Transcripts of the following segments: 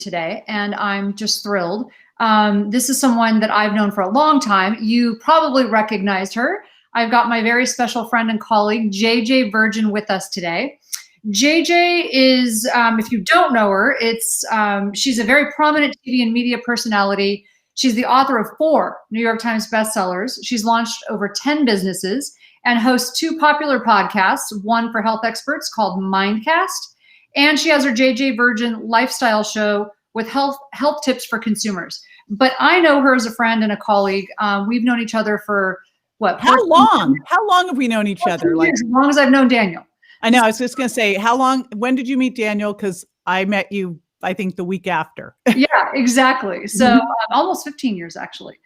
today, and I'm just thrilled. This is someone that I've known for a long time. You probably recognized her. I've got my very special friend and colleague, JJ Virgin, with us today. JJ is, if you don't know her, she's a very prominent TV and media personality. She's the author of 4 New York Times bestsellers. She's launched over 10 businesses and hosts 2 popular podcasts, one for health experts called Mindcast, and she has her JJ Virgin lifestyle show with health tips for consumers. But I know her as a friend and a colleague. We've known each other for what? How long? How long have we known each other? Like as long as I've known Daniel. I know. I was just going to say, how long? When did you meet Daniel? Because I met you, I think, the week after. Yeah, exactly. So almost 15 years, actually.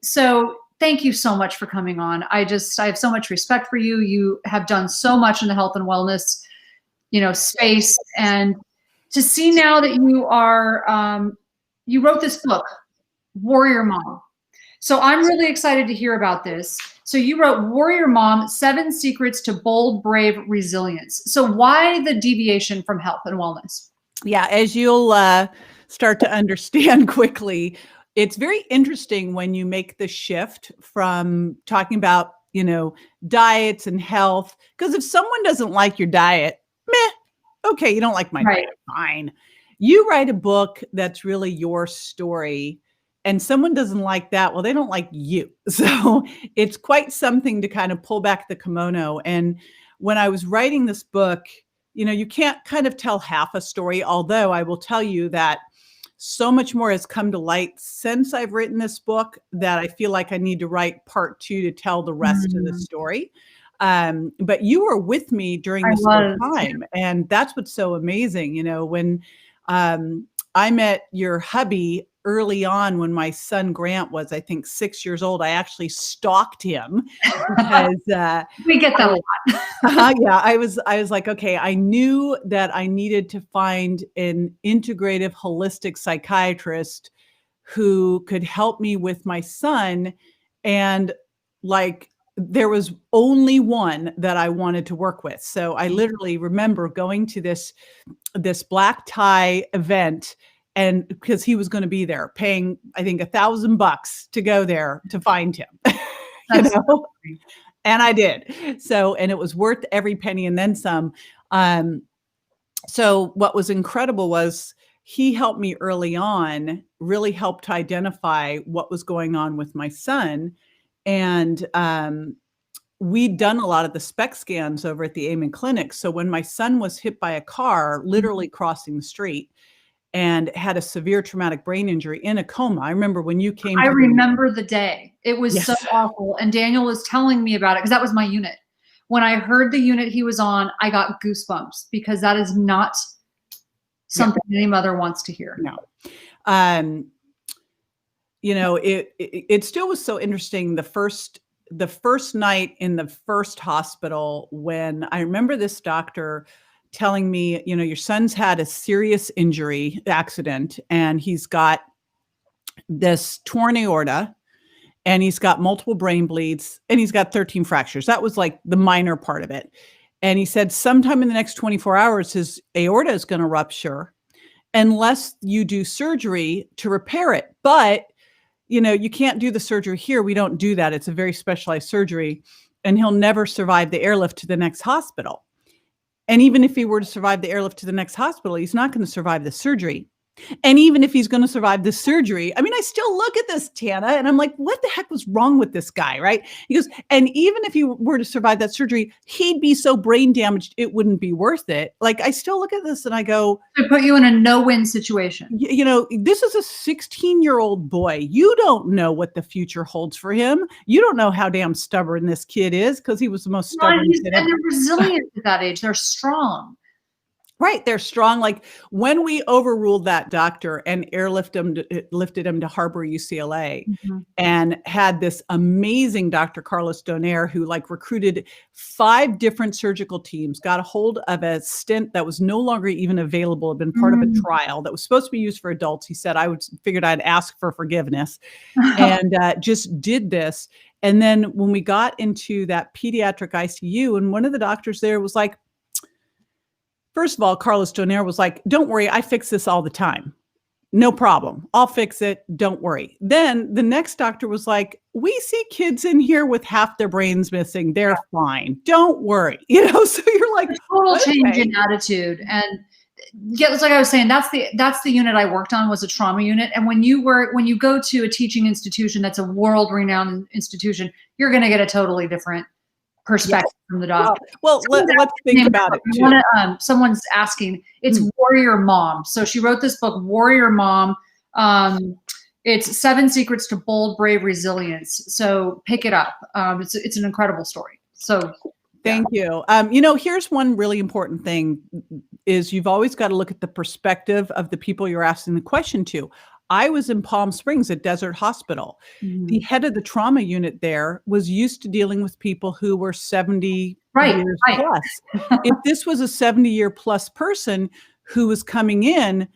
So thank you so much for coming on. I have so much respect for you. You have done so much in the health and wellness, space, and to see now that you are, you wrote this book, Warrior Mom. So I'm really excited to hear about this. So you wrote Warrior Mom, 7 Secrets to Bold, Brave Resilience. So why the deviation from health and wellness? Yeah, as you'll start to understand quickly, it's very interesting when you make the shift from talking about, diets and health. Because if someone doesn't like your diet, okay, you don't like my diet, fine. You write a book that's really your story, and someone doesn't like that, well, they don't like you. So it's quite something to kind of pull back the kimono. And when I was writing this book, you can't kind of tell half a story, although I will tell you that so much more has come to light since I've written this book that I feel like I need to write part 2 to tell the rest of the story. But you were with me during this whole time. And that's what's so amazing. When I met your hubby early on, when my son Grant was, I think, 6 years old, I actually stalked him because we get that a lot. Yeah, I was like, okay, I knew that I needed to find an integrative, holistic psychiatrist who could help me with my son. And there was only one that I wanted to work with. So I literally remember going to this black tie event, and because he was going to be there, paying, I think, $1,000 to go there to find him, and I did. So, and it was worth every penny and then some. So what was incredible was he helped me early on, really helped to identify what was going on with my son. And we'd done a lot of the SPECT scans over at the Amen Clinic. So when my son was hit by a car, literally crossing the street, and had a severe traumatic brain injury in a coma. I remember when you came. I remember the day. It was so awful. And Daniel was telling me about it because that was my unit. When I heard the unit he was on, I got goosebumps because that is not something any mother wants to hear. No. It still was so interesting. The first night in the first hospital, when I remember this doctor telling me, your son's had a serious injury accident, and he's got this torn aorta, and he's got multiple brain bleeds, and he's got 13 fractures. That was like the minor part of it. And he said, sometime in the next 24 hours, his aorta is going to rupture unless you do surgery to repair it. But, you can't do the surgery here. We don't do that. It's a very specialized surgery, and he'll never survive the airlift to the next hospital. And even if he were to survive the airlift to the next hospital, he's not going to survive the surgery. And even if he's going to survive the surgery, I mean, I still look at this, Tana, and I'm like, what the heck was wrong with this guy, right? He goes, and even if he were to survive that surgery, he'd be so brain damaged, it wouldn't be worth it. Like, I still look at this and I go, to put you in a no-win situation. This is a 16-year-old boy. You don't know what the future holds for him. You don't know how damn stubborn this kid is, because he was the most stubborn kid ever. And they're resilient at that age. They're strong. Right. They're strong. Like when we overruled that doctor and lifted him to Harbor UCLA, and had this amazing Dr. Carlos Donaire, who recruited 5 different surgical teams, got a hold of a stent that was no longer even available, had been part of a trial that was supposed to be used for adults. He said, figured I'd ask for forgiveness, and just did this. And then when we got into that pediatric ICU, and one of the doctors there was like, First of all, Carlos Donaire was like, "Don't worry, I fix this all the time. No problem. I'll fix it. Don't worry." Then the next doctor was like, "We see kids in here with half their brains missing. They're fine. Don't worry." So you're like, A total change okay. in attitude. And yeah, it's like I was saying, that's the unit I worked on, was a trauma unit. And when you go to a teaching institution that's a world renowned institution, you're going to get a totally different Yeah. perspective from the Well, doctor. let's think about it too. Someone's asking. It's Mm. Warrior Mom. So she wrote this book, Warrior Mom. Um, it's 7 Secrets to Bold, Brave Resilience. So pick it up. It's an incredible story. So yeah. Thank you. Here's one really important thing is you've always got to look at the perspective of the people you're asking the question to. I was in Palm Springs at Desert Hospital. The Mhm. head of the trauma unit there was used to dealing with people who were 70 Right, years right. plus. If this was a 70-year plus person who was coming in,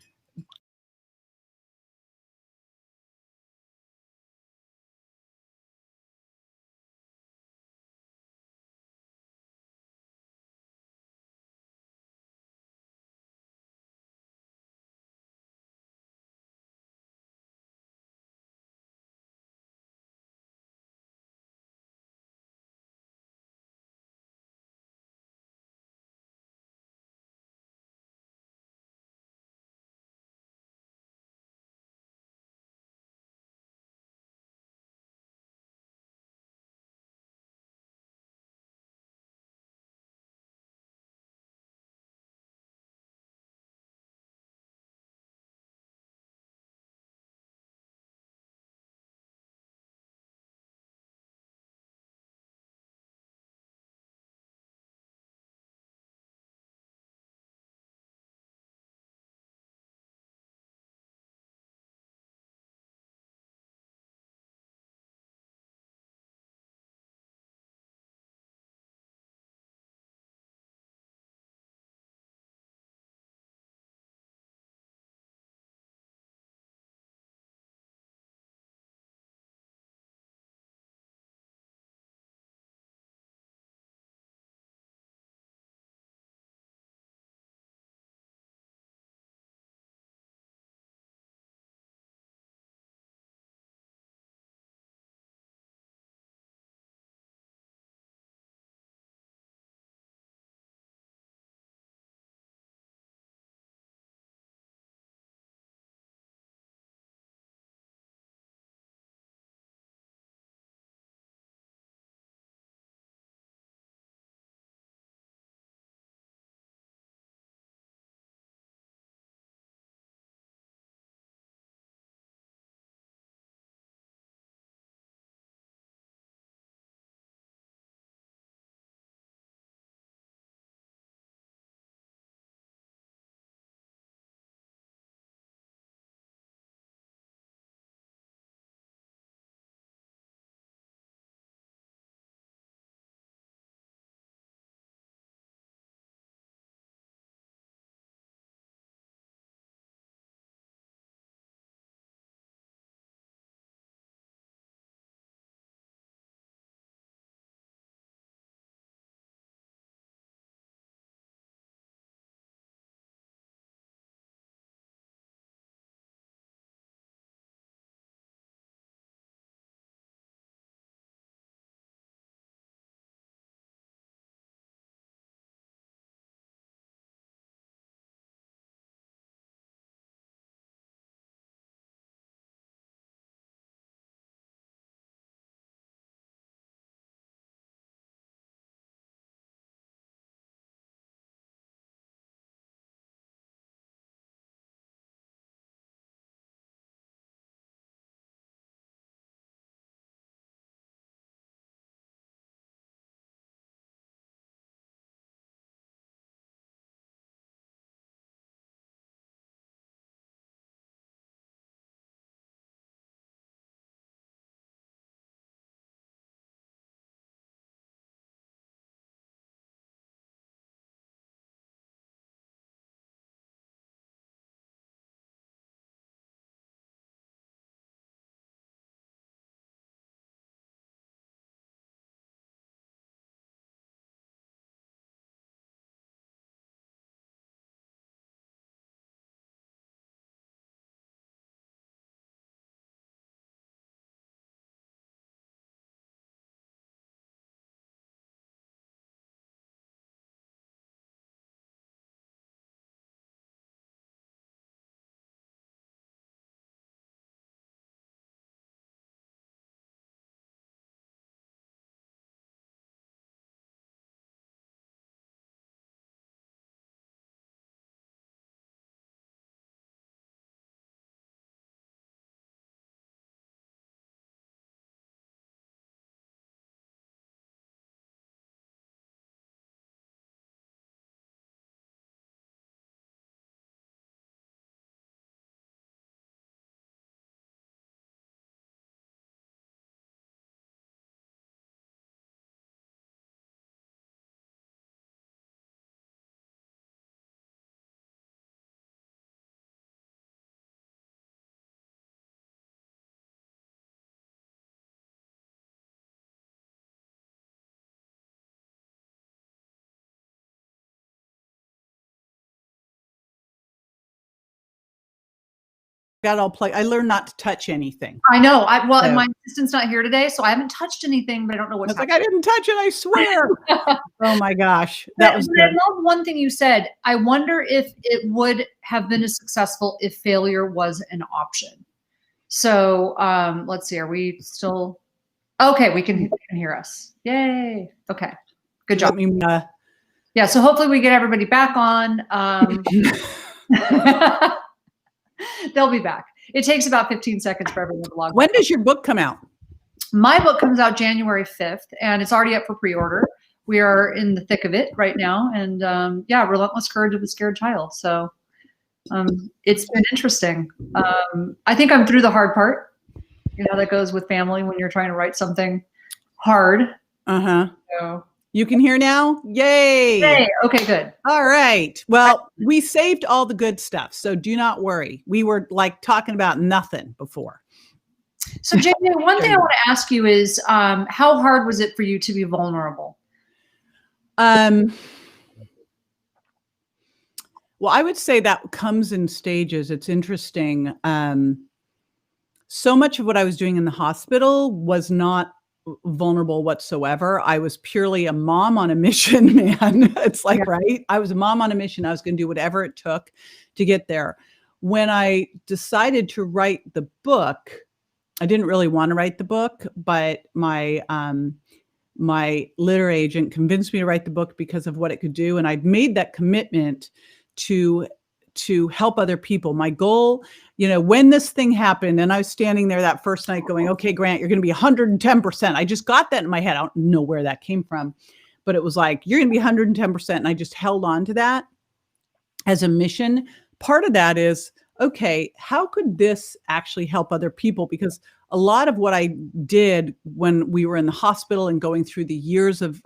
got all plugged. I learned not to touch anything. I know. Well, and So my assistant's not here today, so I haven't touched anything, but I don't know I what's was like, I didn't touch it, I swear. happening. Oh my gosh, that was But I good. love one thing you said. I wonder if it would have been as successful if failure was an option. So let's see. Are we still okay? We can hear us. Yay. Okay. Good job. I mean, Yeah. So hopefully we get everybody back on. They'll be back. It takes about 15 seconds for everyone to log when on. does your book come out? My book comes out January 5th, and it's already up for pre-order. We are in the thick of it right now. And yeah, Relentless Courage of the Scared Child. So it's been interesting. I think I'm through the hard part. You know, that goes with family when you're trying to write something hard. Uh-huh. So, You can hear now? Yay. hey, okay, good. All right. Well, we saved all the good stuff, so do not worry. We were like talking about nothing before. So JJ, one thing I want to ask you is how hard was it for you to be vulnerable? Well, I would say that comes in stages. It's interesting. So much of what I was doing in the hospital was not vulnerable whatsoever. I was purely a mom on a mission, man. It's like, right? I was a mom on a mission. I was going to do whatever it took to get there. When I decided to write the book, I didn't really want to write the book, but my literary agent convinced me to write the book because of what it could do. And I'd made that commitment to help other people. My goal, you know, when this thing happened and I was standing there that first night going, okay, Grant, you're going to be 110%. I just got that in my head. I don't know where that came from, but it was like, you're going to be 110%. And I just held on to that as a mission. Part of that is, okay, how could this actually help other people? Because a lot of what I did when we were in the hospital and going through the years of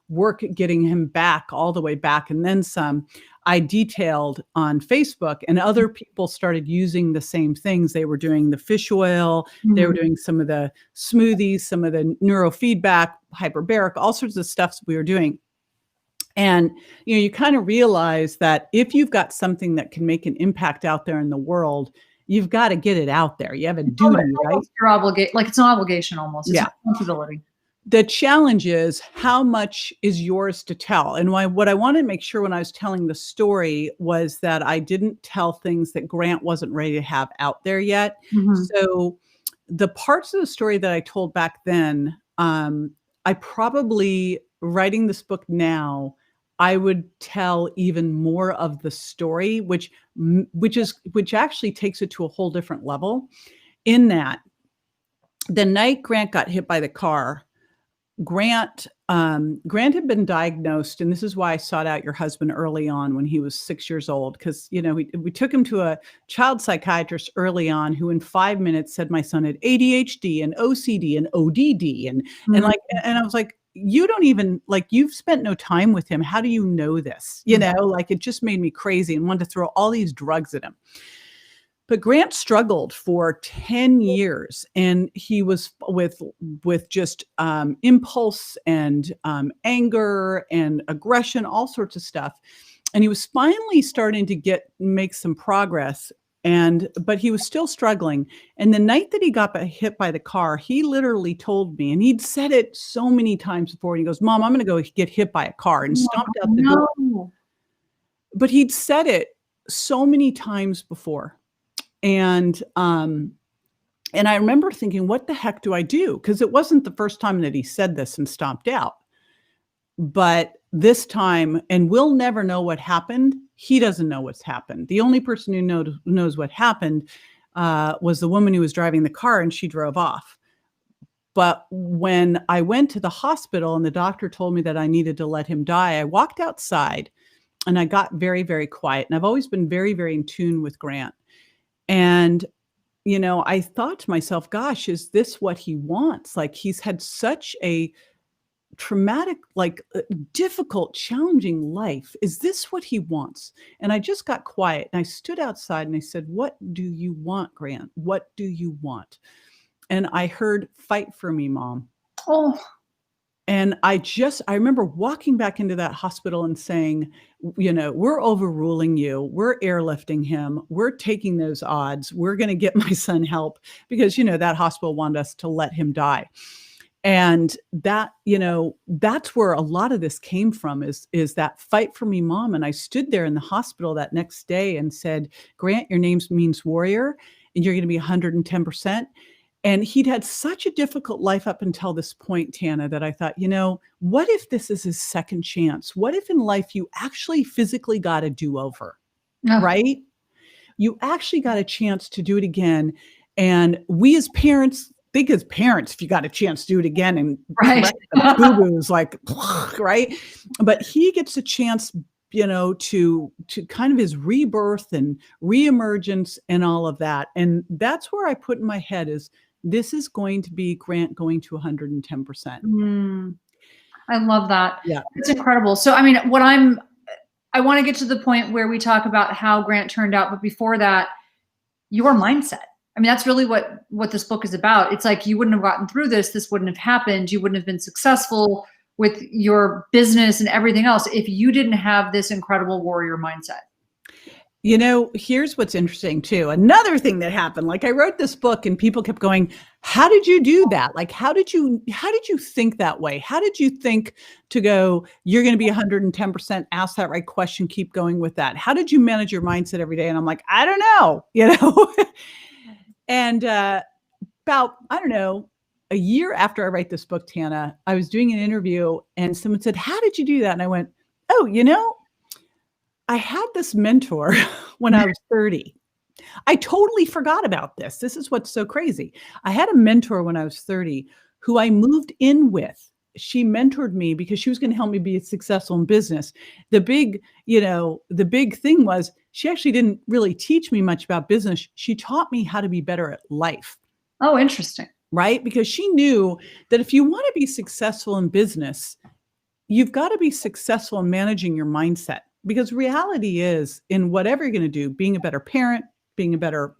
work getting him back, all the way back and then some, I detailed on Facebook, and other people started using the same things. They were doing the fish oil, they were doing some of the smoothies, some of the neurofeedback, hyperbaric, all sorts of stuff we were doing. And, you know, you kind of realize that if you've got something that can make an impact out there in the world, you've got to get it out there. You have a duty, right? Your obligation, like it's an obligation almost. It's Yeah. a responsibility. The challenge is how much is yours to tell. And what I wanted to make sure when I was telling the story was that I didn't tell things that Grant wasn't ready to have out there yet. So the parts of the story that I told back then, I probably, writing this book now, I would tell even more of the story, which actually takes it to a whole different level. In that, the night Grant got hit by the car, Grant had been diagnosed, and this is why I sought out your husband early on when he was 6 years old, because, you know, we took him to a child psychiatrist early on who in 5 minutes said my son had ADHD and OCD and ODD and I was like, you don't even, like, you've spent no time with him. How do you know this? You know, like, it just made me crazy and wanted to throw all these drugs at him. But Grant struggled for 10 years, and he was with just impulse and anger and aggression, all sorts of stuff. And he was finally starting to make some progress, but he was still struggling. And the night that he got hit by the car, he literally told me, and he'd said it so many times before, and he goes, "Mom, I'm going to go get hit by a car," and stomped out the door. But he'd said it so many times before. And I remember thinking, what the heck do I do? Because it wasn't the first time that he said this and stomped out. But this time, and we'll never know what happened. He doesn't know what's happened. The only person who knows what happened was the woman who was driving the car, and she drove off. But when I went to the hospital and the doctor told me that I needed to let him die, I walked outside and I got very, very quiet. And I've always been very, very in tune with Grant. And, you know, I thought to myself, gosh, is this what he wants? Like, he's had such a traumatic, difficult, challenging life. Is this what he wants? And I just got quiet and I stood outside and I said, "What do you want, Grant? What do you want?" And I heard, "Fight for me, Mom." Oh. And I remember walking back into that hospital and saying, "We're overruling you. We're airlifting him. We're taking those odds. We're gonna get my son help," because, that hospital wanted us to let him die. And that's where a lot of this came from is that fight for me mom. And I stood there in the hospital that next day and said, "Grant, your name means warrior, and you're gonna be 110%." And he'd had such a difficult life up until this point, Tana, that I thought, what if this is his second chance? What if in life you actually physically got a do-over, No. right? You actually got a chance to do it again. And we as parents, think as parents, if you got a chance to do it again and Right. correct the boo-boos, like, right? But he gets a chance, to kind of his rebirth and reemergence and all of that. And that's where I put in my head is this is going to be Grant going to 110%. Mm, I love that. Yeah. It's incredible. So, I want to get to the point where we talk about how Grant turned out, but before that, your mindset. That's really what this book is about. It's like you wouldn't have gotten through this. This wouldn't have happened. You wouldn't have been successful with your business and everything else if you didn't have this incredible warrior mindset. Here's what's interesting too. Another thing that happened, like I wrote this book and people kept going, "How did you do that? Like, how did you think that way? How did you think to go, you're going to be 110%, ask that right question, keep going with that? How did you manage your mindset every day?" And I'm like, "I don't know." And about, I don't know, a year after I write this book, Tana, I was doing an interview and someone said, "How did you do that?" And I went, "Oh, I had this mentor when I was 30." I totally forgot about this. This is what's so crazy. I had a mentor when I was 30 who I moved in with. She mentored me because she was going to help me be successful in business. The big thing was she actually didn't really teach me much about business. She taught me how to be better at life, Oh, interesting. right? Because she knew that if you want to be successful in business, you've got to be successful in managing your mindset because reality is in whatever you're going to do, being a better parent, being a better,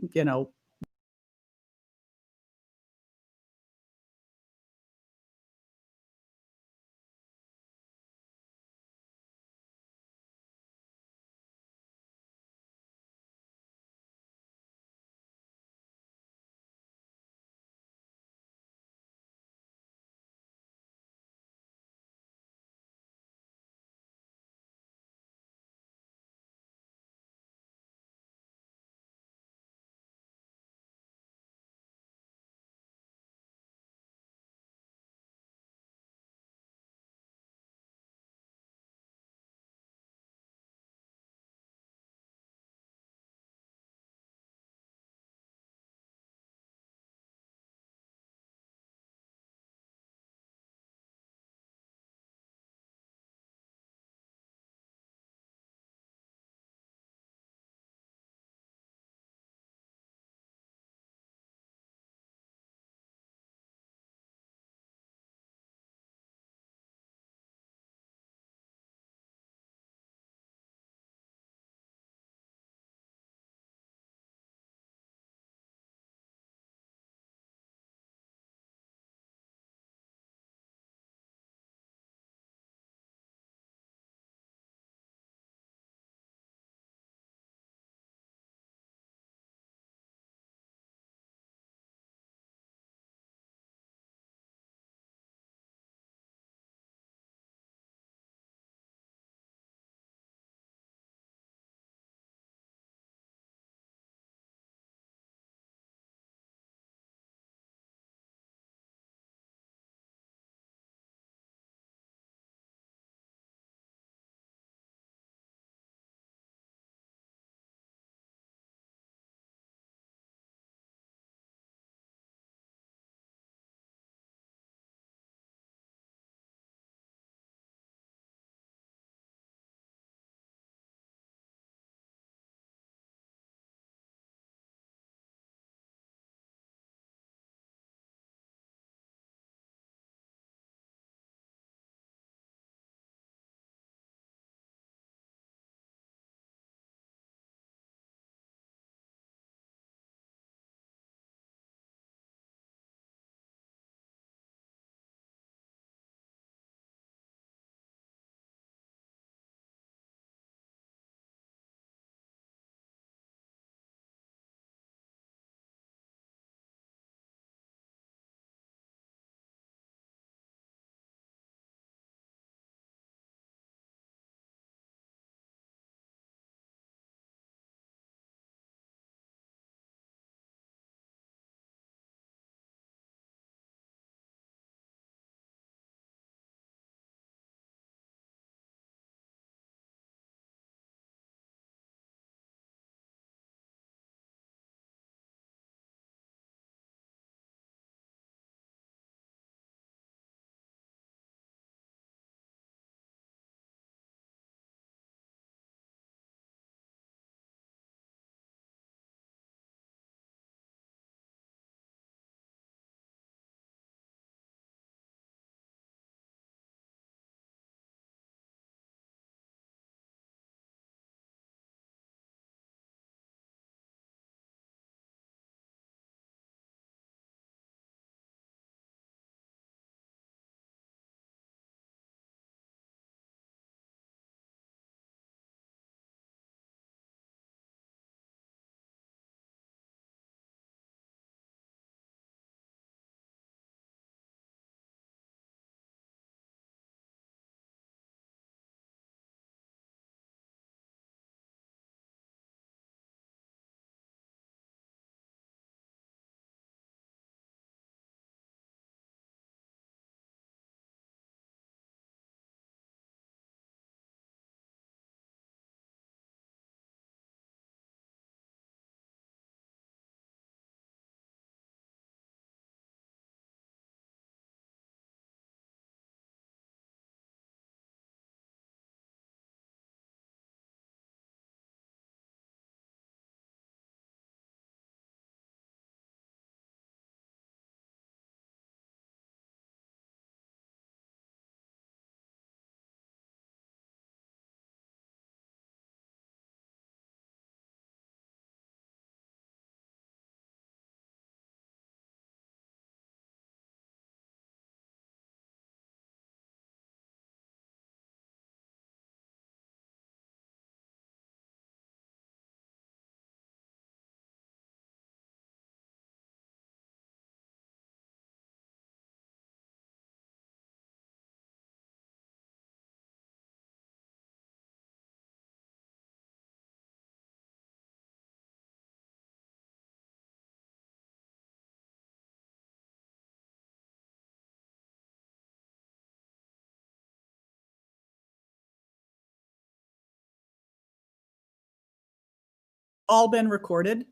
all been recorded?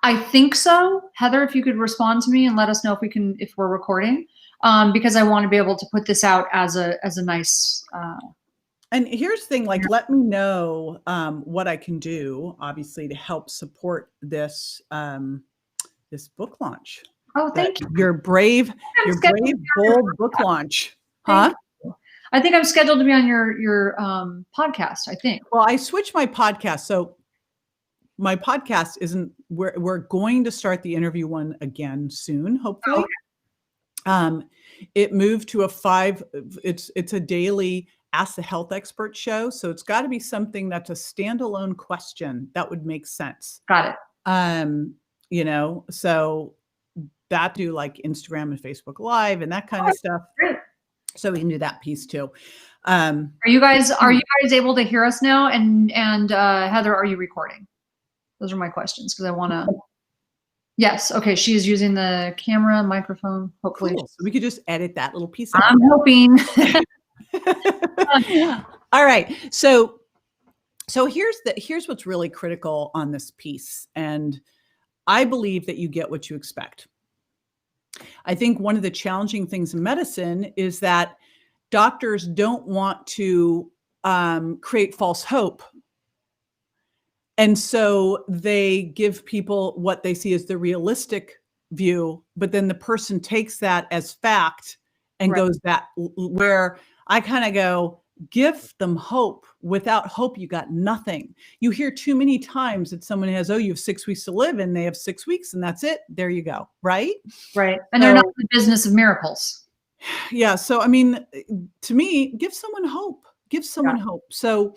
I think so. Heather, if you could respond to me and let us know if we're recording, because I want to be able to put this out as a nice. And here's the thing, like, let me know what I can do, obviously, to help support this this book launch. Oh, thank you. Your brave, bold book launch. Huh? I think I'm scheduled to be on your podcast, I think. Well, I switched my podcast. So my podcast isn't, we're going to start the interview one again soon, hopefully. Okay. It moved to it's a daily Ask the Health Expert show. So it's got to be something that's a standalone question that would make sense. Got it. You know, so that do like Instagram and Facebook Live and that kind of stuff. Great. So we can do that piece too. Are you guys able to hear us now? And Heather, are you recording? Those are my questions because I want to. Yes. Okay. She's using the camera, microphone. Hopefully, cool. So we could just edit that little piece out. I'm hoping. All right. So here's what's really critical on this piece. And I believe that you get what you expect. I think one of the challenging things in medicine is that doctors don't want to create false hope. And so they give people what they see as the realistic view, but then the person takes that as fact and goes that where I kind of go, give them hope. Without hope, you got nothing. You hear too many times that someone has, oh, you have 6 weeks to live, and they have 6 weeks and that's it. There you go. Right. Right. And they're not in the business of miracles. Yeah. So, I mean, to me, give someone hope, hope. So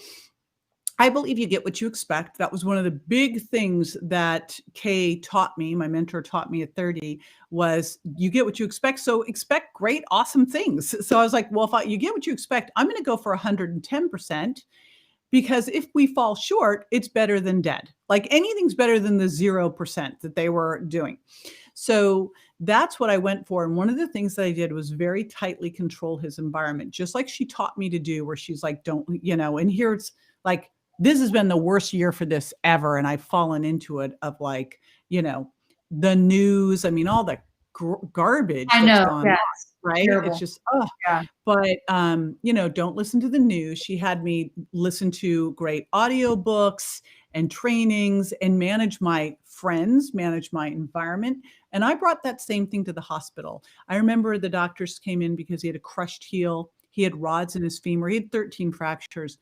I believe you get what you expect. That was one of the big things that Kay taught me. My mentor taught me at 30 was you get what you expect. So expect great, awesome things. So I was like, well, if you get what you expect, I'm going to go for 110% because if we fall short, it's better than dead. Like anything's better than the 0% that they were doing. So that's what I went for. And one of the things that I did was very tightly control his environment, just like she taught me to do, where she's like, don't, you know, and here it's like, this has been the worst year for this ever. And I've fallen into it of like, you know, the news. I mean, all the garbage. I know. On, yes. Right. Terrible. It's just, oh, yeah. But, you know, don't listen to the news. She had me listen to great audiobooks and trainings and manage my friends, manage my environment. And I brought that same thing to the hospital. I remember the doctors came in because he had a crushed heel. He had rods in his femur. He had 13 fractures.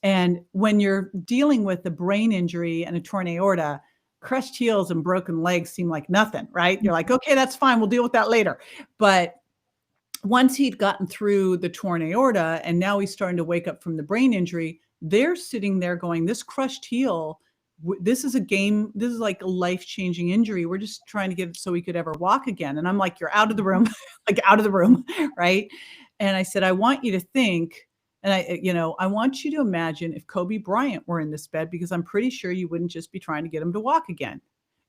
And when you're dealing with a brain injury and a torn aorta, crushed heels and broken legs seem like nothing, right? You're like, okay, that's fine. We'll deal with that later. But once he'd gotten through the torn aorta and now he's starting to wake up from the brain injury, they're sitting there going, this crushed heel, this is like a life-changing injury. We're just trying to get it so he could ever walk again. And I'm like, you're out of the room, like out of the room, right? And I said, I want you to think, and I want you to imagine if Kobe Bryant were in this bed, because I'm pretty sure you wouldn't just be trying to get him to walk again.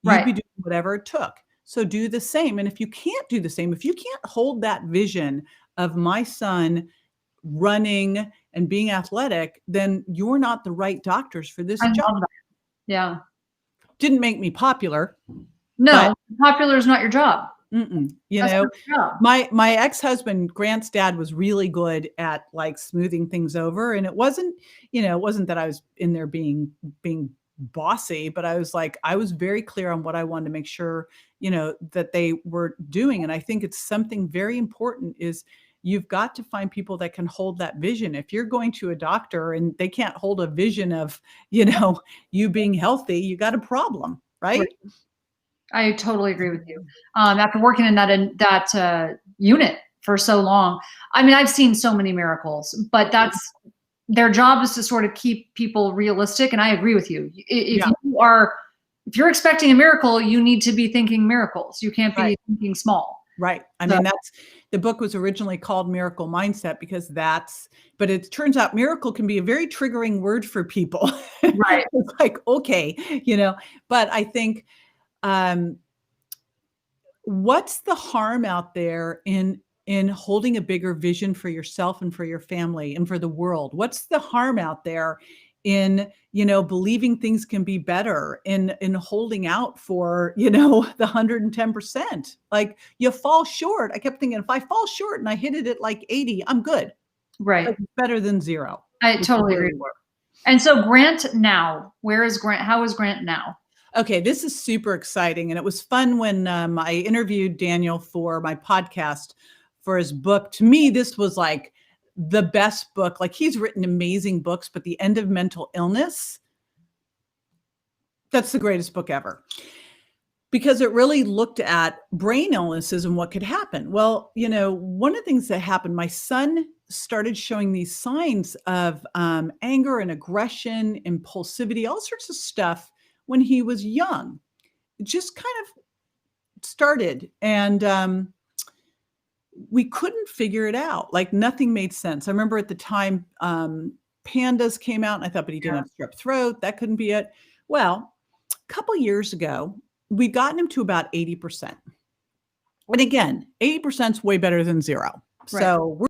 You'd be doing whatever it took. So do the same. And if you can't do the same, if you can't hold that vision of my son running and being athletic, then you're not the right doctors for this job. Yeah. Didn't make me popular. No, popular is not your job. You know, my ex-husband, Grant's dad, was really good at like smoothing things over. And it wasn't that I was in there being bossy, but I was very clear on what I wanted to make sure, you know, that they were doing. And I think it's something very important is you've got to find people that can hold that vision. If you're going to a doctor and they can't hold a vision of, you know, you being healthy, you got a problem, right? I totally agree with you. After working in that unit for so long, I mean, I've seen so many miracles, but that's their job is to sort of keep people realistic. And I agree with you. If you're expecting a miracle, you need to be thinking miracles. You can't be thinking small. Right. I mean, the book was originally called Miracle Mindset because but it turns out miracle can be a very triggering word for people. Right. It's like, okay, you know, but I think, what's the harm out there in holding a bigger vision for yourself and for your family and for the world? What's the harm out there in, believing things can be better, in holding out for, the 110%. Like, you fall short. I kept thinking, if I fall short and I hit it at like 80, I'm good. Right. Like, better than 0. I Which is totally where agree. we were. And so Grant now, where is Grant? How is Grant now? Okay, this is super exciting, and it was fun when I interviewed Daniel for my podcast for his book. To me, this was like the best book. Like, he's written amazing books, but The End of Mental Illness, that's the greatest book ever, because it really looked at brain illnesses and what could happen. Well, one of the things that happened, my son started showing these signs of anger and aggression, impulsivity, all sorts of stuff when he was young. It just kind of started, and we couldn't figure it out. Like, nothing made sense. I remember at the time, pandas came out, and I thought, but he didn't Yeah. have strep throat. That couldn't be it. Well, a couple years ago, we'd gotten him to about 80%. And again, 80% is way better than 0. Right. So we're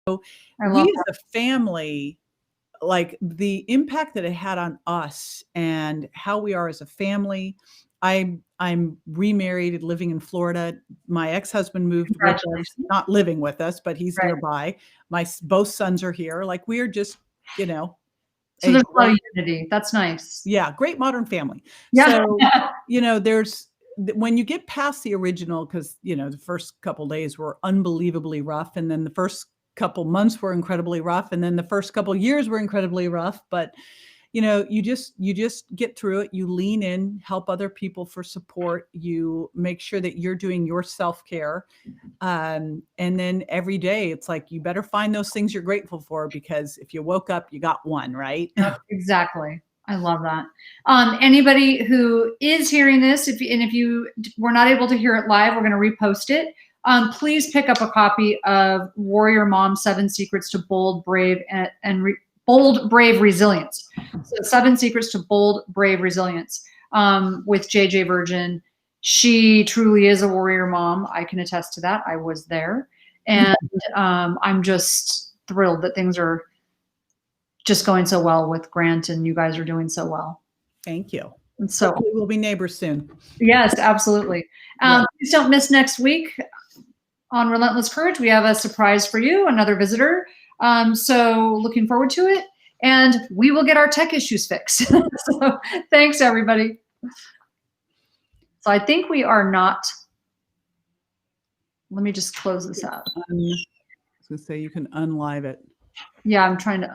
I love we that. as a family, like the impact that it had on us and how we are as a family. I'm remarried, living in Florida. My ex-husband moved with us, Congratulations. not living with us, but he's Right. nearby. Both sons are here. Like we are just, you know, So a there's a lot great, of unity. That's nice. yeah, great modern family. Yeah. So, there's when you get past the original, because the first couple days were unbelievably rough, and then the first couple months were incredibly rough, and then the first couple years were incredibly rough. But you just get through it. You lean in, help other people for support. You make sure that you're doing your self-care. And then every day it's like, you better find those things you're grateful for, because if you woke up, you got one, right? Yep, exactly. I love that. Anybody who is hearing this, if you were not able to hear it live, we're going to repost it. Please pick up a copy of Warrior Mom: 7 Secrets to Bold, Brave, Bold, Brave Resilience. So 7 Secrets to Bold, Brave Resilience, with JJ Virgin. She truly is a warrior mom. I can attest to that. I was there. And I'm just thrilled that things are just going so well with Grant, and you guys are doing so well. Thank you. And so hopefully we'll be neighbors soon. yes, absolutely. Please don't miss next week on Relentless Courage. We have a surprise for you, another visitor. So looking forward to it, and we will get our tech issues fixed. So thanks, everybody. So I think we are not. Let me just close this out. I was going to say you can unlive it. Yeah, I'm trying to